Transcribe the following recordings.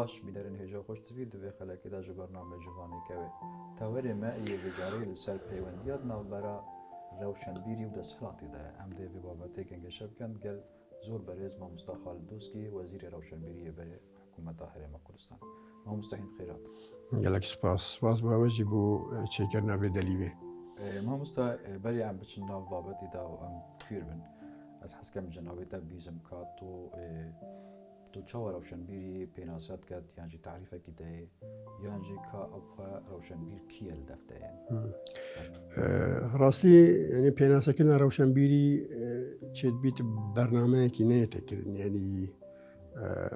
باش بیدرن هجا خوش تبید دوی خلکی دا برنامه جوانی که تاوری ما ایه بجاری لسر پیوندیات ناو برا روشن بیری و دستخلاتی ده ام ده بی بابته کنگه شب کن گل زور بریز ما مستخال دوسکی وزیر روشن بیریه بری حکومت هرم کردستان ما مستحیم خیرات گلک سپاس با وجه بو چیکر نوی دلیوه ما مستا بری ام بچن ناو بابتی دا و ام کیر بن از حسکم جنابی تا بیزم کات و تو چاو روشنبیری پیناسات کرد یعنی تعریفه کی ده یعنی که ابخا روشنبیر کیل دفته راستی یعنی پیناساکن روشنبیری چید بیت برنامه کی نه تکرن یعنی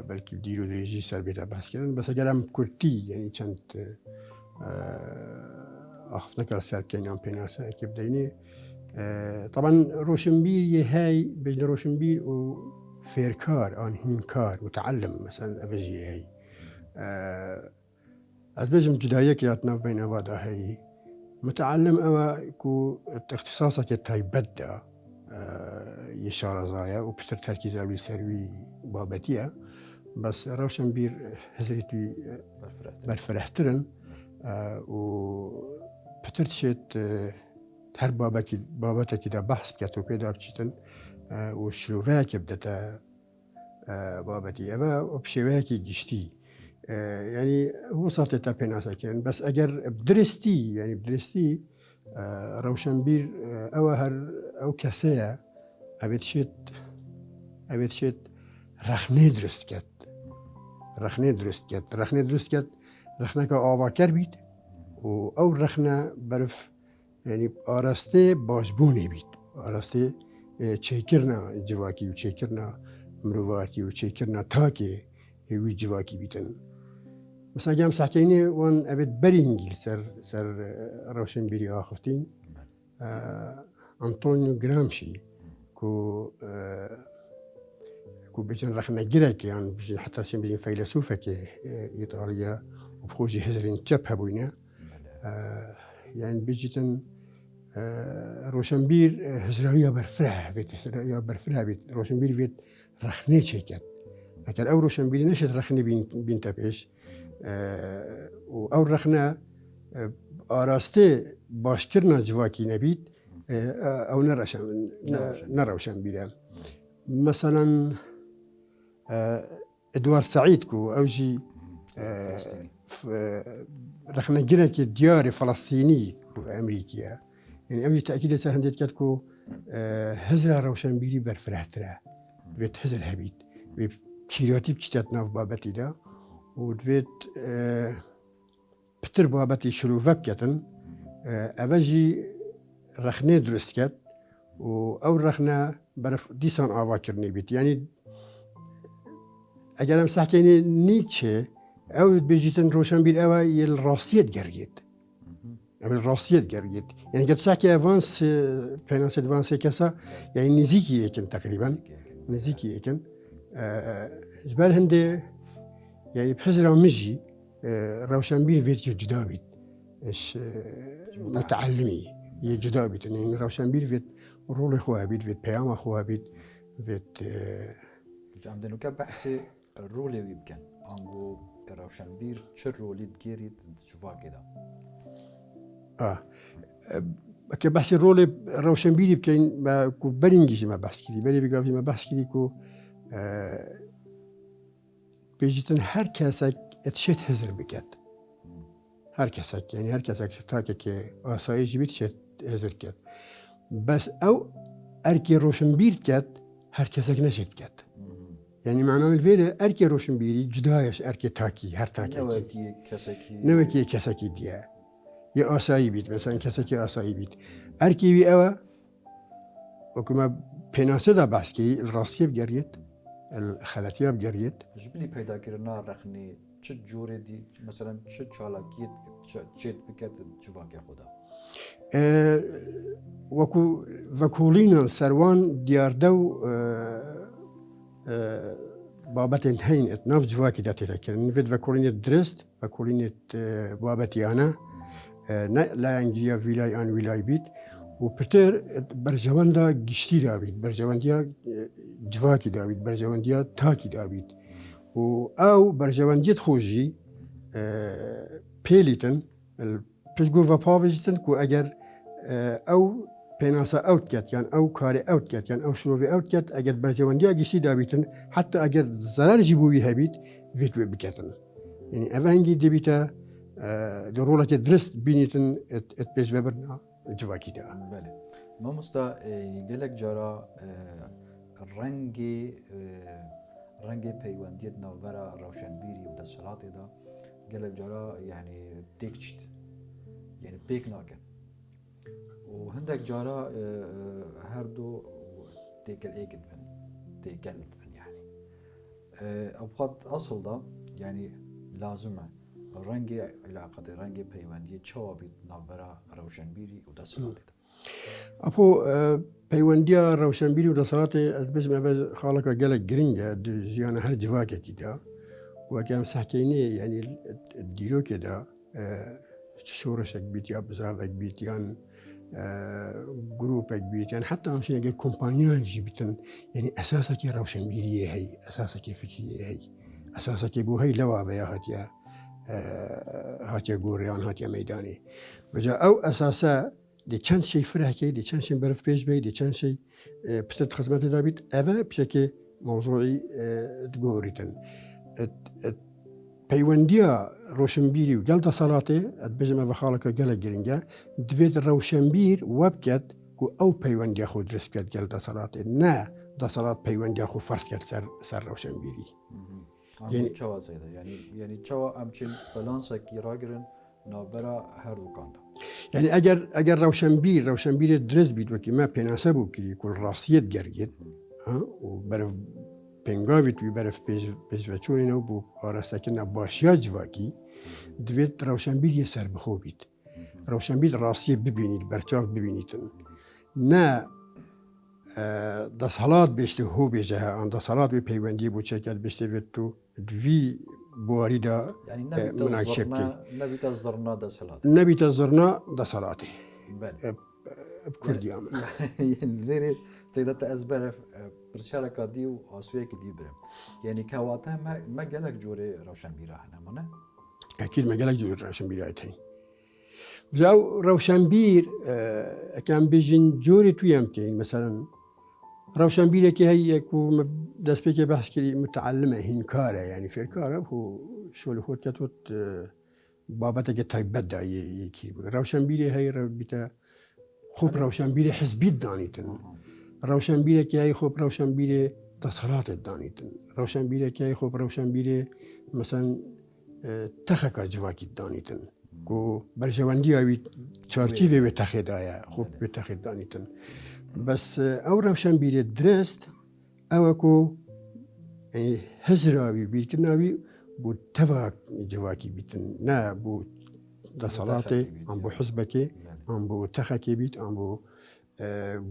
بلکه دیرو دریجی سر بیت بحث کردن بس اگر هم کرتی یعنی چند آخف نکرد سر کنیم پیناسا کی بدینی طبعا روشنبیر هاي بين روشنبير وفيركار آن هينكار متعلم مثلا أفجي هاي از بجم جداية كياتنا بين أوادا هاي متعلم أوا كو اختصاصك تاي بدأ يشار زايا وبتر تركيز أولي سروي بابتيا بس روشنبير هزريتي برفرحترن و بتر تشيت هر بابتکی دا بحث بکت و پیدا بچیتن و شلوه که بدتا بابتی و بشوه گشتی یعنی هو ساعت تا پیناسا کرن بس اگر بدرستی یعنی بدرستی روشنبیر او هر او کسیه اوید شد رخنه درست کت رخنه که آوا کر بید و او رخنه برف یعنی آراسته باشبونی بید آراسته چیکرنا جواکی و چیکرنا مروواتی و چیکرنا تاکی وی جواکی بیتن مثلا جام سحکینی وان ابد بری انگیل سر روشنبیری آخفتین انطونیو گرامشی کو بيجن رخنا جرك يعني بيجن حتى شيء بيجن فيلسوفة كإيطاليا وبخوجي هزرين جبهة بوينا يعني بيجتن روشنبير هزرايا برفرح بيت روشنبير بيت رخني شيكات لكن أو روشنبير نشد رخني بين تبعش أو رخنا آراسته باشكرنا جواكي نبيت أو نروشنبير مثلا ادوارد سعيد كو اوجي رخنا جرك ديار فلسطيني امريكيه يعني اوجي تاكيد سهندت كتكو هزر روشنبيري برفرحتره بيت هزر هبيت بتيرياتي بتشتات ناف بابتي دا ودفيت بتر بابتي شلوفه بكتن اوجي رخنه درست كت و او رخنه برف دیسان آوا کرنی بیت یعنی اگر هم سحکینی نیچه او بیجیتن روشنبیر او یل راستیت گرگید یعنی که سحکی اوانس پیناس اوانس کسا یعنی نزیکی اکن تقریبا نزیکی اکن جبال هنده یعنی بحزر مجی روشنبیر ویت جدا بیت اش متعلمی جدا بیت یعنی روشنبیر ویت رول خواه بید وید پیام خواه بید وید جامدنو که بحث رولی ویبکن آنگو روشنبیر چه رولی گیرید جواکی دا که بحث رول روشنبیری بکن با کو برینگیش ما بحث کردی بری بگاوی ما بحث کردی کو بیجیتن هر کسک اتشت هزر بکد هر کسک یعنی هر کسک تا که آسایش بید شت هزر کد بس او ارکی روشنبیر کد هر کسک نشد کد یعنی معنی الفیره ارکی روشنبیری جدایش ارکی تاکی هر تاکی نوکی کسکی دیه یه آسایی بید مثلا کسکی آسایی بید ارکی وی او وکما پیناسه دا بحث کی الراستیه بگرید الخلطیه بگرید جبلی پیدا کردن رخنی چه جوری دی مثلا چه چالاکیت چه بکت جواکی خدا وكولينا سروان ديار دو بابتين هين اتناف جواكي داتي تكرن نفيد وكولينا درست وكولينا بابتي أنا لا انجليا ولاي آن ولاي بيت وبتر برجوان دا گشتي دا بيت برجوان ديا جواكي دا بيت برجوان ديا تاكي دا بيت او برجواندیت خوجی پیلیتن پشگو و پاویجتن کو اگر او پیناسا اوت کت یان او کاری اوت کت یان او شروعی اوت کت اگر برجواندیا گشتی دابیتن حتی اگر ضرر جیبوی هبید ویتو بکتن یعنی اوانگی دبیتا ضرورة درست بينيتن اتبيج وبرنا جواكي دا. بله. ما مستا گلک جارا رنگی پیوندیت نوبرا روشنبیری و دستلاتی دا گلک جارا يعني تكشت يعني بيك ناكن و هندك جارا هر دو تيكل ايكد بن تيكلت بن يعني ابقات اصل دا يعني لازمه رنگی علاقه رنگی پیوندی چوابید نوبرا روشنبیری و دستلاتی دا افو پیوندیا روشنبیری و دستلاتی از بس ما خالق گلک گرینگه جیان هر جواکه کیدا و کم سحکینی يعني دیرو کدا شورشك بيت يا بزافك بيت يان جروبك بيت يعني حتى مش نقول كومبانيون جبتن يعني اساسك روشنبيريه هي اساسك فكريه هي اساسك بو هي لوا بيا هاتيا هاتيا جوريان هاتيا ميداني وجا او اساسا دي چند شيء فرحكي دي چند شيء برف بيج بي دي چند شيء بتت خدمات دابيت اوا بشكل موضوعي تقوريتن پیوندیا روشنبیری و گل دسالاتی ادبجمه و خالق گل گرینگه دوید روشنبیر وبکت کو او پیوندیا خود درست کرد گل دسالاتی نه دسالات پیوندیا خود فرض کرد سر روشنبیری. يعني چوا زیده يعني چوا همچین بالانس کی راگرن نابرا هر دو کاندا. يعني اگر روشنبیر درست بید و که ما پناسه بو کلی کل راستیت گرگید و برف پنگاوی توی برف پیشوچونی نو بو آرستکن باشیا جواکی دوید روشنبیری سر بخو بید روشنبیر راستی ببینید برچاف ببینیدن نه دسالات بیشتر هو بیجه آن دسالات بی پیوندی بو چکت بیشتر وید تو دوی بواری دا مناکشب کی نبیت از زرنا دسالات نبیت از زرنا دسالاتی بله بکردی آمد يعني غير سيدات أزبر برشارة دي وأسوية كدي برم يعني كواتها ما جالك جوري روشن بيراهنا منا أكيد ما جالك جوري روشن بيراهتين وزاو روشنبير كان بيجن جوري تويام كين مثلا روشنبير كي هي يكو داس بيكي بحث كي متعلمة هنكارة يعني في الكارة هو شو اللي هو كتوت بابتك تايب بدا يكي روشنبير هي ربيتا خوب روشنبير حزبي دانيتن روشنبير كي هي خوب روشنبير تصرات دانيتن روشنبير كي هي خوب روشنبير مثلا تخك جواكي دانيتن کو برجواندی اوی چارچیوی به تخید آیا خوب به تخید دانیتن بس او روشنبیر درست او کو هزراوی بیرکناوی بو تفاق جواکی بیتن نه بو دسالاتی ام بو حزبکی ام بو تخکی بیت ام بو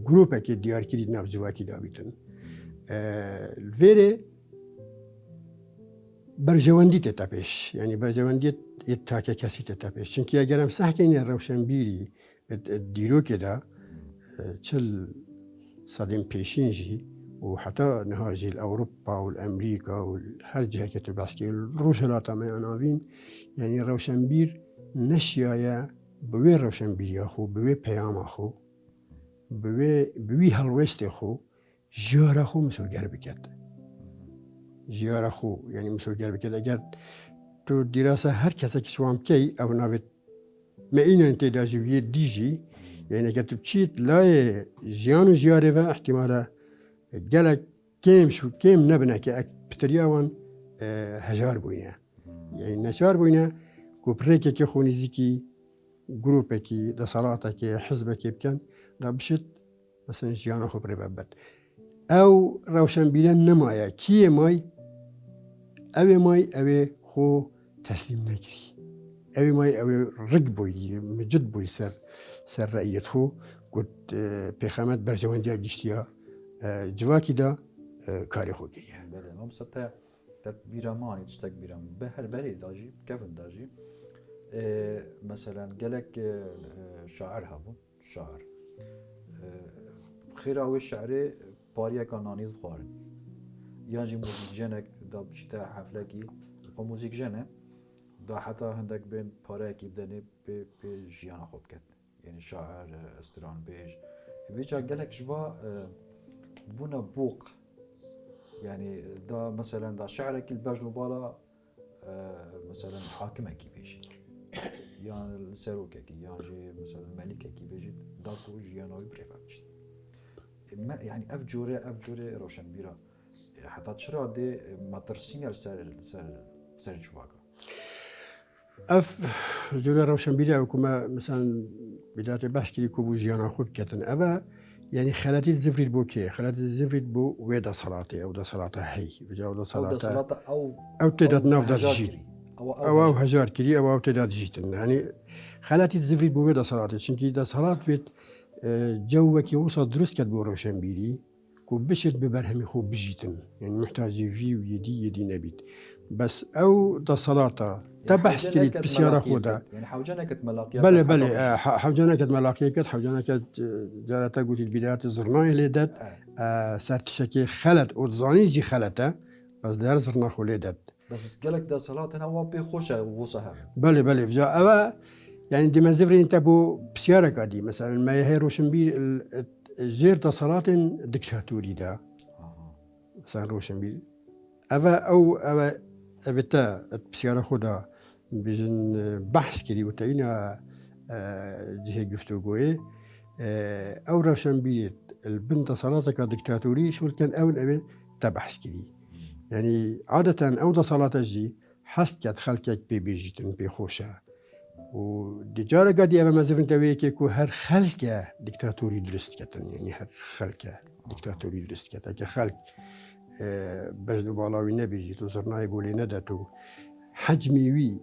گروپکی دیار کردی ناف جواکی دا بیتن الویره برجواندی تتابش يعني برجواندی يتاكا كاسي تتابش چونكي اگر هم سحكين روشنبيري ديرو كده چل صديم بيشينجي وحتى نهاجي الأوروبا والأمريكا وهر جهة كتباسكي الروشلاتا ما يناوين يعني روشنبير نشيايا بوي روشنبير ياخو بوي بيام اخو بوي هلوست اخو جيار اخو مسو گربكت جيار اخو يعني مسو گربكت اگر تو دراسة هر کسی که شوام کی او نوید ما این انتدا جویه دیجی يعني اگر تو بچیت لای جیان و جیاره و احتمالا گلک کم شو کم نبنه که بتریاوان هجار بوینه يعني نشار بوینه کو پریکه که خونیزی کی گروپه کی دسالاته کی حزبه کی بکن دا بشت مثلا جیان خو بريبت او روشن بيلن نمايا كي ماي اوي خو تسليم نكري اوي رقبوي مجد بوي سر رأيت خو قلت بخامات برجوانديا جشتيا جواكي دا كاري خو كريا بله هم ستا بیرامانی تشتک بیرام به هر بری داجی کفن داجی مثلا گلک شاعر هبون شاعر خیره و شعری پاریا کانانی خوارن يانجي موزيك جنك دا بشتا حفلكي وموزيك جنة دا حتى هندك بين باراكي بدني بجيانا خوب كت يعني شاعر استران بيج بيجا قالك جوا بونا بوق يعني دا مثلا دا شعرك الباج نبالا مثلا حاكمة كي بيجي يعني السروكة كي يعني مثلا الملكة كي بيجي داكو جيانا ويبريفا بيجي يعني أفجوري روشن بيرا حتى تشرا دي ما ترسيني سر جواكا اف جولا روشن بيلا وكما مثلا بداية بحث كلي كوبو جيانا خوب كتن أبا يعني خلاتي الزفريد بو كي خلاتي الزفريد بو ويدا صلاتي أو دا صلاة هي بجاو دا صلاة أو تدات نافذة جيت أو هجار كلي أو تدات جيتن يعني خلاتي الزفريد بو ويدا صلاتي شنكي دا صلاة فيت جوكي وصل درست كت بو روشن بيلي كو بشت ببرهمي خوب بجيتن يعني محتاج في ويدي نبيت بس أو دا صلاة تبحث كلي بسيارة خودا يعني حوجانا كت ملاقيا بله حوجانا كت ملاقيا كت حوجانا كت جارتا قلت البدايات الزرناي اللي دات سارتشكي خلت وتزاني جي خلته بس دار زرنا خولي دات بس قالك دا صلاة أنا وابي خوشة وصها بله فجاء أبا يعني دي مزفرين انت بو بسيارة قادي مثلا ما يهي روشنبيل جير دا صلاة دكتاتوري دا مثلا روشنبيل أبا أبتا بسيارة خودا بجن بحث كدي وتعينا جهة قفتوقوي أو روشنبيل البنت صلاتك دكتاتوري شو كان أول أبن تبحث كدي يعني عادة أو دا صلاة جي حسكت خلقك بيجيتن بخوشة ودجارة قادي أما مزفن تويكي كو هر خلقة دكتاتوري درست كتن يعني هر خلقة دكتاتوري درست كتن كخلق بجنو بالاوي نبيجيتو زرناي بولي نداتو حجميوي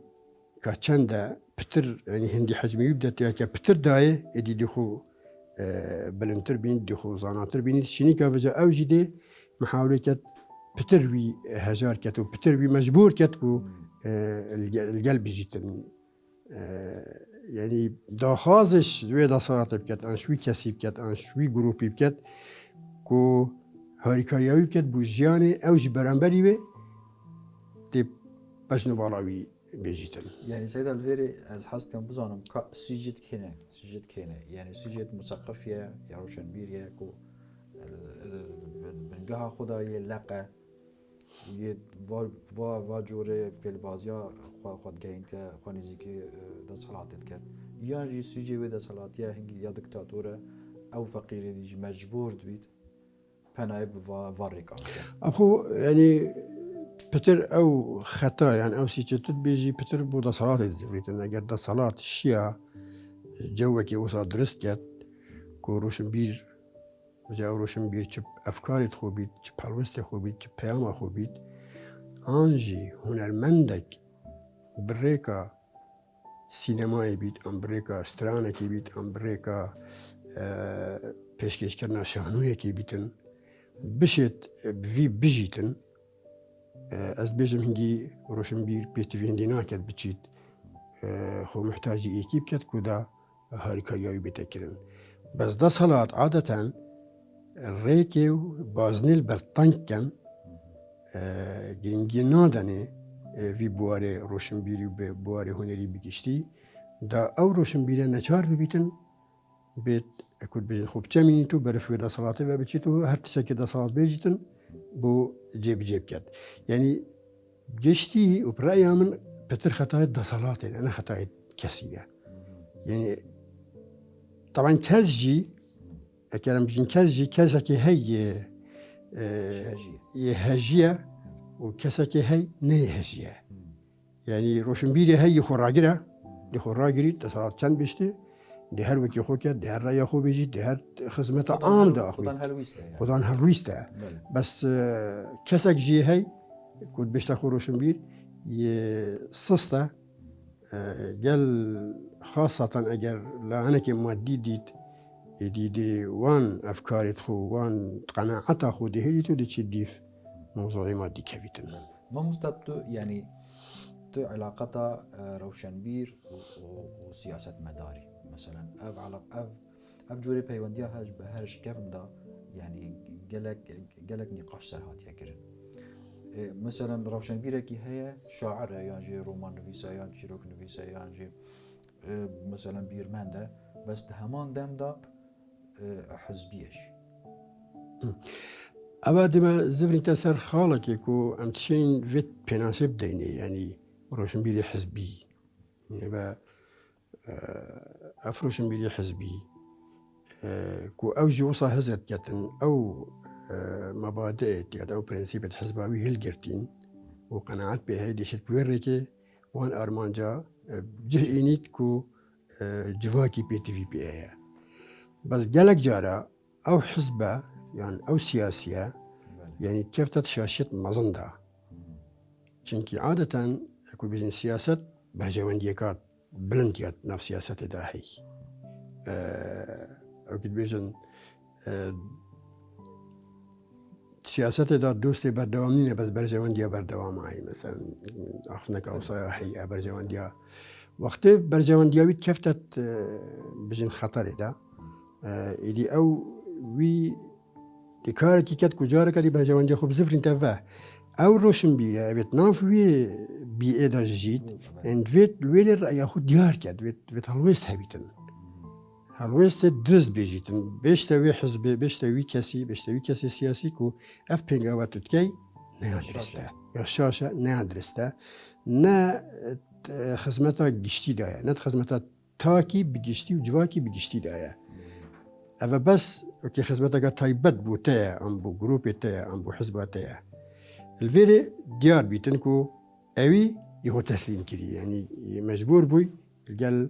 كچنده بتر يعني هندي حجميوي بداتو يكا بتر داي ادي دخو بلنتر بين دخو زاناتر بين شيني كافجا او جدي محاولة كت بتر وي هزار كتو بتر وي مجبور كتكو القلب جيتن يعني دا خازش دوی دا صلاة بكت ان شوي كسي بكت ان شوي جروبي بكت كو هاريكارياوي بكت بو جياني او جي برانبري بي دي بجنو بالاوي بيجيتن يعني سيدة الفيري از حسكم بزانم سيجد كينه يعني سيجد مثقفية يا روشنبيريا كو بنقها خدا يلقى یه و جوره فیلبازیا خود گینت خانیزی که دا صلاتت کرد یا جی سوجی و دا صلاتیا هنگی یا دکتاتوره او فقیری دیج مجبور دوید پنای و ریکا اخو يعني بتر او خطا يعني او سيجتت بيجي بتر بو دا صلاة الزفريت انا قد دا صلاة الشيا جوكي وصا درست كت كو روشنبير وجاو روشنبير چه افکارت خوبید چه پلوست خوبید چه پیام خوبید آنجی هنرمندک بریکا سینمایی بید ام بریکا استرانکی بید ام بریکا پیشکش کردن شانوی کی بیتن بشت وی بجیتن از بیجم هنگی روشنبیر بیتی هندی ناکد بچید خو محتاجی اکیب کد کدا هاریکاریایی بتکرن بس دا صلاة عادة ريكي بازنيل برطانكن جرينجي نادني في بواري روشنبيري وبواري هنري بكشتي دا او روشنبيري نچار ببيتن بيت اكود بجن خوب چمينيتو برفو دا صلاة ببچيتو هر تساكي دا صلاة بيجيتن بو جيب كد يعني جشتي وبرأيي من بتر خطايا دا صلاة انا خطايا كسيبة يعني طبعا كزجي أكلم بجن كزجي كزكي هي هجية وكزكي هي نهي هجية يعني روشنبيري هي خراجرة دي خراجري تصالات كان بيشتي دي هر وكي خوكا دي هر رأي خو بيجي دي هر خدمة عام دا أخوي خدان هلويستا بس كزك جي هي كنت بيشتا خو روشنبير يصصتا قال خاصة أجر لعنك مادي دي وان أفكاري خو وان قناعته خو دي هيتو دي تشديف موضوعي مادي كفيتن ما مستبدو يعني تو علاقة روشنبير وسياسة مداري مثلا أف جوري بيوانديا هاج بهرش كيف دا يعني قالك نقاش سرهات يكرن مثلا روشن بيركي هي شاعر يعني رومان نفيسا يعني شيروك نفيسا يعني مثلا بيرماندا بس همان دم دا حزبيش أبا دما زفرين تسر خالك يكو أمتشين فيت بيناسب ديني يعني روشن بيري حزبي يعني با أفروشن بيري حزبي كو أو جوصا هزت جاتن أو مبادئ يعني أو برنسيبة حزباوي هلجرتين وقناعات بهيدي شت بوريكي وان أرمانجا جه إنيت كو جواكي بي تي في بي اي بس جالك جارا أو حزبة يعني أو سياسية يعني كيفتت شاشة مزندا چونكي عادة يكون بين سياسة برجوانديكات بلنديات نفس سياسة داهي أو كده بيجن سياسة دا دوستي بردوامنين بس برجوانديا بردوام معي مثلا أخفنك أو صياحي برجوانديا وقت برجواندياوي كيفتت بيجن خطر دا إلي أو وي دكاركي كات كجارك دي برجوانديا خوب زفرين تفاه أو روشن بيلا بيت نافوي بيئة جديد إن فيت الويلر ياخد ديار كات فيت هالويست هابيتن هالويست درس بيجيتن بيشتوي حزب بيشتوي كسي سياسي كو أف بينغا تتكي نادرستا يا شاشة نادرستا نا خدمتها جشتي دايا نا خدمتها تاكي بجشتي وجواكي بجشتي دايا أفا بس كي خدمتها تايبت بو تايا أم بو جروبي تايا أم بو حزبها تايا الفيري ديار بيتنكو أوي يهو تسليم كري يعني مجبور بوي قال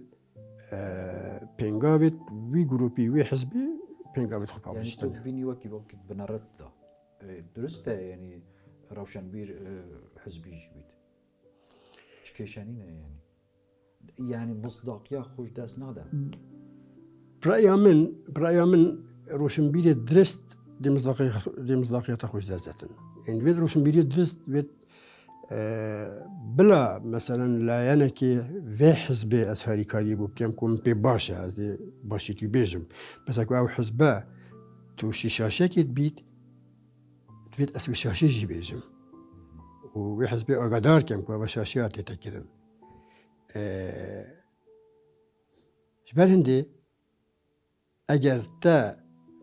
بينغافيت وي جروبي وي حزبي بينغافيت خبا يعني وجتن بيني وكي وقت بنرد درسته يعني روشن بير حزبي جبيت شكيشانين يعني مصداقية خوش داس نادا برأيا من روشنبيلي درست دي مصداقية خوش دازتن يعني فيد روشنبيلي درست فيد بلا مثلا لا ينكي في حزبي أسهاري كاريبو بكم كون بي باشا أزدي باشي تي بيجم بس أكو أو حزبا تو شاشاكي تبيت تفيد أسوي شاشي بيجم وفي حزبي أغادار كم كوا شاشيات تتكرن جبال هندي اگر تا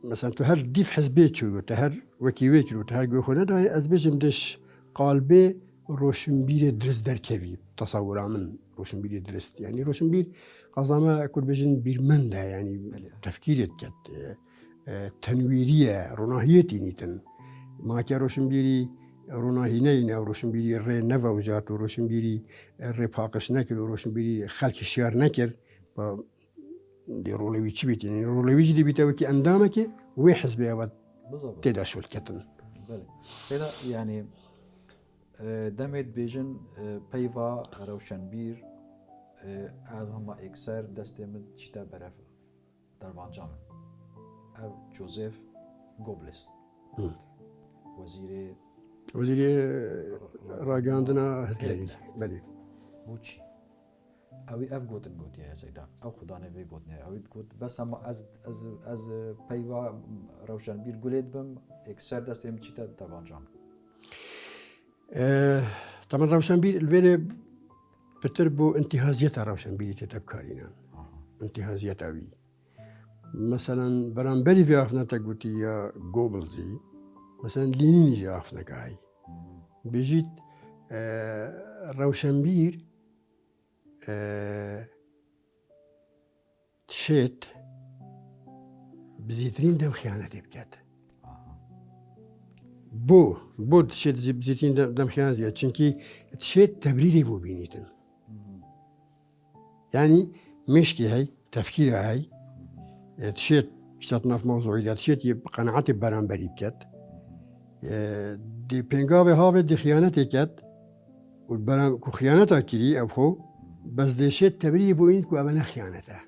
مثلا تو هر دیف حزبی چو تا هر وکی وکلو تا هر گوخونه دای از بجم دش قالبه روشنبیر درست در کوی تصور من روشنبیر درست يعني روشنبیر قضامه اكل بجن بيرمن ده يعني تفكيرت كت تنويريه روناهيتي نيتن ما كان روشنبيري روناهينين او روشنبيري ري نفا وجات وروشنبيري ري باقش نكر وروشنبيري خلق الشيار نكر دي رولوي تشبيت يعني رولوي جدي بيتاوكي اندامك ويحس بها تدا شو الكتن بله كده يعني دمت بيجن بيفا روشنبير هم اكثر دستمد چیتا برف دربانجام او جوزيف غوبلس وزير راجاندنا هتلري بله بوچی اوی اف گوتن گوتی هست ایدا او خدا نوی گوتنه اوی گوت بس اما از پیوا روشنبیر گولید بم اکثر دستیم چیتا دربانجام طبعا روشنبير الفيري بتربو انتهازية روشنبيري تتبكارينا انتهازية اوي مثلا برانبري في عفنا تقوتي يا جوبلزي مثلا لينيني جي عفنا كاي بيجيت روشنبير تشيت بزيترين دم خيانتي بكات بو تشيت بزيتين دم خيانتي چونكي تشيت تبريري بو بينيتن يعني مشكي هاي تفكيري هاي تشيت شتاتنا في موضوعي تشيت قناعتي برانبري بكات دي بينغافي هافي دي خيانتي كات والبرام كو خيانتها كري او خو بس دي شيت تبريري بو إنكو أبنا خيانته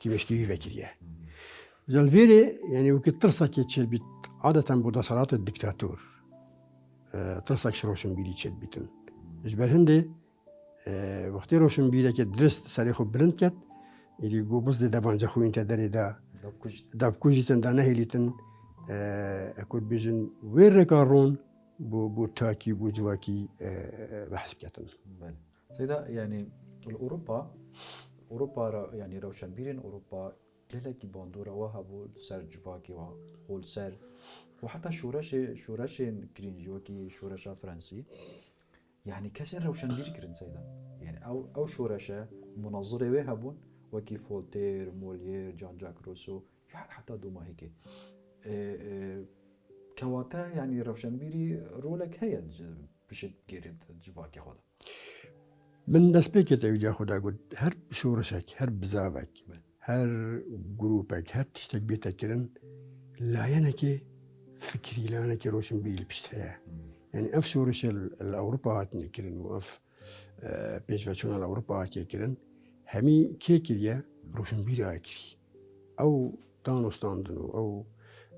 مشكي فكريه زالفيري يعني وكي ترسك يتشل بيت عادة بودا صلاة الدكتاتور ترسك روشنبيري تشل بيتن جبال هندي وقتی روشنبیری که درست سری خوب بلند کرد ایلی گوبز دی دبانجا خوین تداری داب کجیتن دانه هیلیتن اکود بیجن ویر رکارون بو تاكي بو جواكي بحث بكتن. بله سيدا يعني أوروبا يعني روشنبيرين أوروبا gelekî bandora wa hebû ser civakê wa holser û heta şoreşên kirîn jî wekî şoreşa Fransî yani kesên rewşenbîr kirin seyda yani ew şoreşe munazirê wê hebûn wekî Voltaire, Molière, Jean-Jacques Rousseau yani heta domahekê kewate yani rewşenbîrî rolek heye pişt gerê civakê xwe de. من دەست پێکێت ئەویا خۆدا گوت هەر شۆڕشێک هەر بزاوێک هەر گروپێک هەر تشتێک بێتەکردن لایەنێکی فکری لایەنێکی ڕۆشنبیری پشت هەیە یعنی ئەف شۆڕشە لە ئەوروپا هاتنێکردن و ئەف پێشڤەچوونە لە ئەوروپا هاتیەکردن هەمی کێکردە ڕۆشنبیری ئاکری ئەو دانوستاندن و ئەو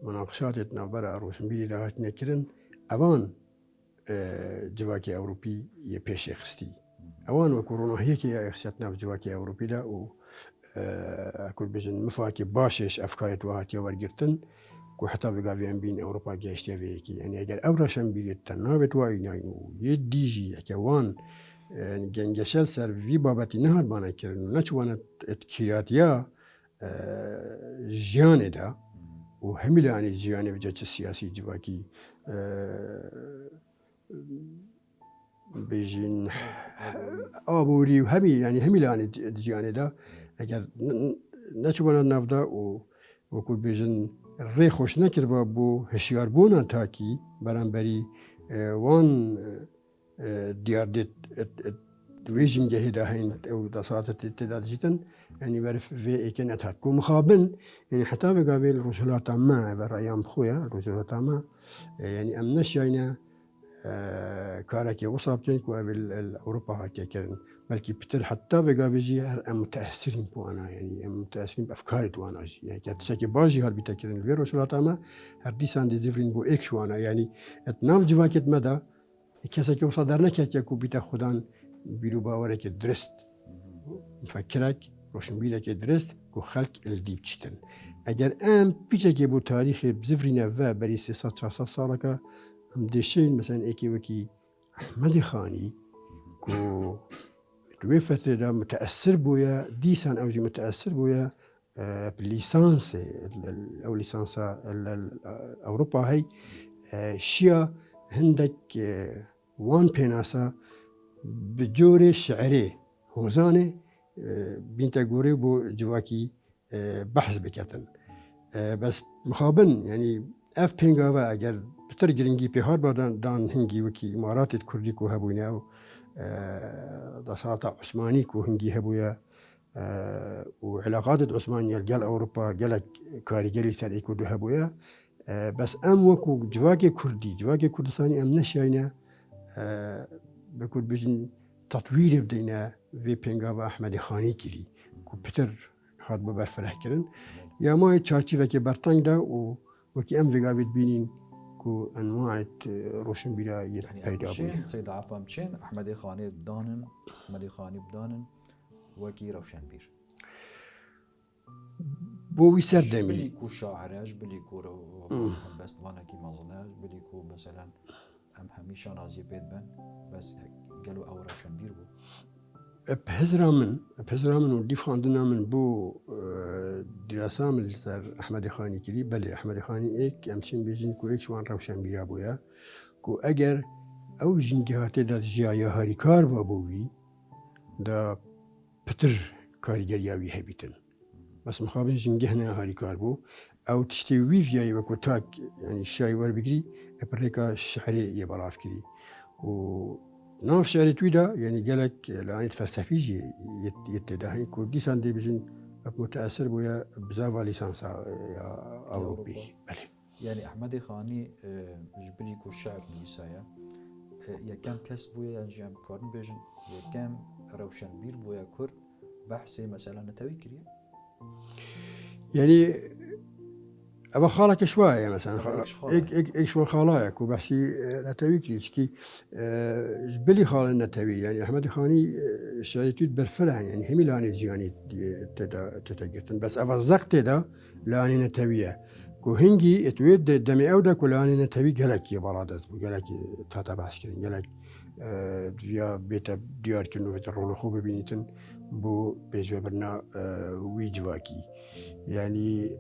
مناقشاتێت ناوبەرە ڕۆشنبیری داهاتنێکردن ئەوان جواکی ئەوروپی یە پێشێ خستی ئەوان وەکو ڕۆناهەیەکی یاخسیات ناو جواکی ئەوروپیدا و کوربژن مفاکی باشش ئەفکارێت وهاتیە وەرگرتن و حتا بگاویان بین ئەوروپا گەشتێوەیەکی ئەنی ئەگەر ئەو ڕەشەنبیریت تەن ناوێت وای ناین و یە دیژی ئەکەوان گەنگەشەل سەر وی بابەتی نەهاتبانەکردن و نەچوانە کیراتیا ژیانێدا و هەمی لایەنی ژیانێ بجە سیاسی جواکی بێژین ئابووری و هەمی ینی هەمی لایەنی ژیانێدا ئەگەر نەچوانە ناودا و وەکو بێژن ڕێ خۆش نەکردوە بۆ هەشیاربوونە تاکی بەرامبەری وان دیاردێت وێژینگە هێدا هەین ئەو دەساتە تێدا دژیتن ینی بەرف vê êkê nehat ku mixabin ینی حتا بگاوێ ڕۆژهەڵاتە me بەڕایان بخۆیە ڕۆژهەڵاتە me ینی ئەم نەشیینە کارێکی وەسا بکەین و ئەوێ ئەوروپا هاتیەکردن بەلکی پتر حتا بگاوێژی هەر ئەم متەئسرین بۆوانە ینی ئەم متەئسرین ئەفکاری تواناژی یەکە تشتێکی باشی هەڵبیتەکردن لێ ڕۆژهەڵاتە me هەر دیسان دێزیڤرین بۆ ئێک شوانە ینی ناو جواکێت مەدا کەسێکی وەسا دەرنەکاتێک و بیتە خوددان بیر و باوەرێکی درست مفەکرێک ڕۆشنبیرێکی درست و خەڵک ئەلدی بچیتن ئەگەر ئەم پیچێکی بۆ تاریخی بزیڤرینە ڤە بەری 300 ساڵەکە ئەم دێشین مەسەن ئێکی وەکی ئەحمەدی خانی و دوێ فترێدا متەئسر بووە دیسان ئەوژی متەئسر بووە لیسانسێ ئەو لیسانسە ئەوروپا هەی شیە هەندێک وان پێناسە بجۆرێ شعرێ هۆزانێ بینتە گۆرێ بۆ جواکی بەحث بکەتن بەس مخابن ینی ئەف پێنگاوە ئەگەر پتر گرنگی پێهات بادان هەنگی وەکی ئیماراتێت کوردی و هەبووینە و دەساتە عوسمانی و هەنگی هەبووە و علاقاتت عوسمانیە گەل ئەوروپا گەلک کاریگەری سەر کوردو هەبووە بەس ئەم وەکو جواکی کوردستانی ئەم نەشیینە بە کورد تطویری بدەینە vê pêngava Ehmedê Xanî kirî ku pitir hat bi berfirehkirin ya mayê çarçîvekê berteng de û wekî em vêgavê bînîn ku enwaet roşnbîra yê peyda bûye. Seyda Afam çên Ehmedê Xanî bidanin wekî rewşenbîr. Bo wî ser demî bilî ku şaîreş bilî ku bestvanekî mezin e bilî ku meselen em hemî şanaziyê pê dibin bes gelo ew rewşenbîr bû. Hezra min û dîfxandina min bû dîrasa min li ser Ehmedê Xanî kirî belê Ehmedê Xanî êk em çîn bêjin ku êk ji wan rewşenbîra bûye ku eger ew jîngehatê de jiya ya herîkar ba bû wî da pitir karîgeriya wî hebîtin bes mixabin jîngeh ne herîkar bû ew tiştê wî viyayê wekû tak yanî şayî werbigirî epirêka şehrê yê belav kirî û nav şerê wî de yanî gelek lanît felsefî jî yê têda hîn ku dîsan dê bijin متأثر بويا بزاف ليسانسا أوروبي بله يعني أحمد خاني جبلي كو شعب نيسايا يا كم كس بويا جام كارن بيجن يا كم روشن بير بويا كرد بحثي مثلا نتوي كريا يعني أبا خالك شوية مثلا إيش شو خالاك وبحسي نتوي كريشكي جبلي خال النتوي يعني أحمد خاني شريتوت برفرع يعني همي لاني جياني تتجرتن بس أبا زقت ده لاني نتوية کو هنگی اتوید دمی او دا کلانی نتوی گلکی بالاد از بو گلکی تاتا بحث کردن گلک یا بیتا دیار کنو بیتا رول خوب ببینیتن بو بیجو برنا وی جواکی يعني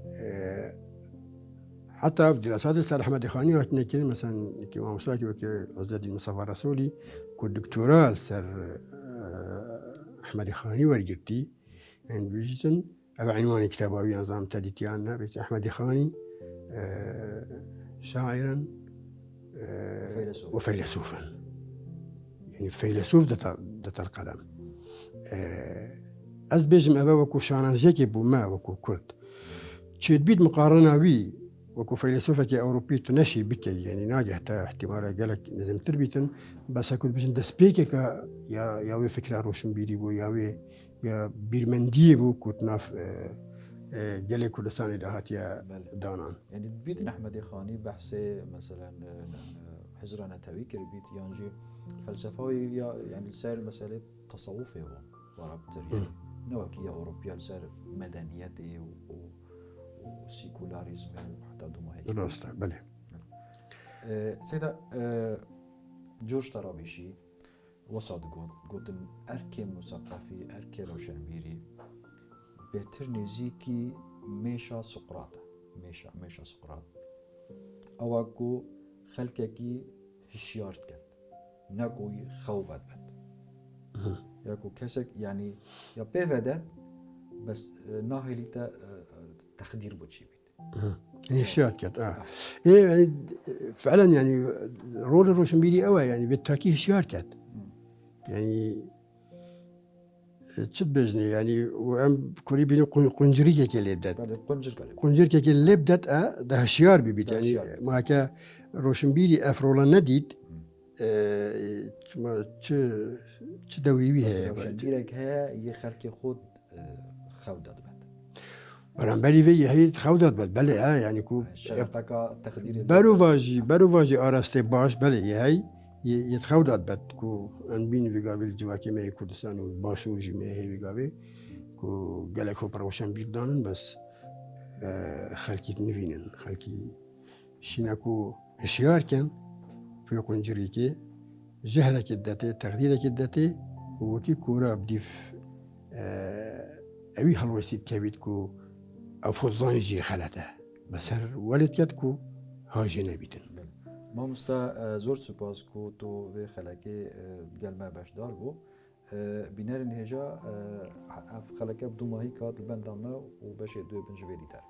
حتى في دراسات الأستاذ أحمد خاني وقتنا كده مثلا كما مستاكي وكي عز الدين مصطفى رسولي كدكتوراه سر أحمد خاني ورقتي عند بيجتن أبا عنوان كتابه نظام تديتيانا بيت أحمد خاني شاعرا وفيلسوفا يعني فيلسوف دت القلم أز بيجم أبا وكو شانازيكي بوما وكو كرد تشيد بيد مقارنة بي وكو فيلسوفك أوروبي تنشي بكي يعني ناجح تا احتمال قالك نزم تربيتن بس أكون بيجن دسبيكك يا فكرة روشن بيري بو يا بيرمندي بو كوتناف قالك كردستاني دهات يا دانان يعني بيت أحمد خاني بحثي مثلا حزرنا توي كربيت يانجي فلسفاوي يعني سير مسألة تصوفي هو ورابطري نوكي أوروبيا سير مدنيتي وسيكولاريزم وحتى دوما هيك دراسته بله سيدا جورج طرابيشي وصاد قوتن أركي مثقفي أركي روشنبيري بهتر نزيكي ميشا سقراط ميشا سقراط أواكو خلقكي هشيارت كد نكوي خوفت بد ياكو كسك يعني يا بيفدت بس ناهلي تخدير بوتشي بيت يعني هشيارت كد إيه يعني فعلا يعني رول الروشنبيري أوى يعني بالتأكيد هشيارت كد يعني تشبجني يعني وأم كوري بينو قنجرية كي بدات قنجر كي بدات ده هشيار بيبيت يعني ما كا روشنبيري أفرولا نديد ما تش دوري بيها روشنبيرك هي يخلك خود خودت بد برانبري في هي خودت بد بله يعني كو شرطك تخدير باروفاجي آراسته باش بله هي يتخودت بد كو أنبين في قابل جواكي ما كردستان والباشور جميع هي في قابل كو قالك هو روشنبير دانن بس خلكي نفينن خلكي شيناكو هشيار كان في قنجريكي جهلك الداتي تقديرك الداتي وكي كورا بديف أوي هالوسيد كبيد كو أو فوزان يجي خلته بس هر ولد كتكو هاجي نبيتن ما مستا زور سپاس کو تو و خلقه گل ما باشدار بو بینر نهجا خلقه بدو ماهی کات بندامه و بشه دو بنجویدی تر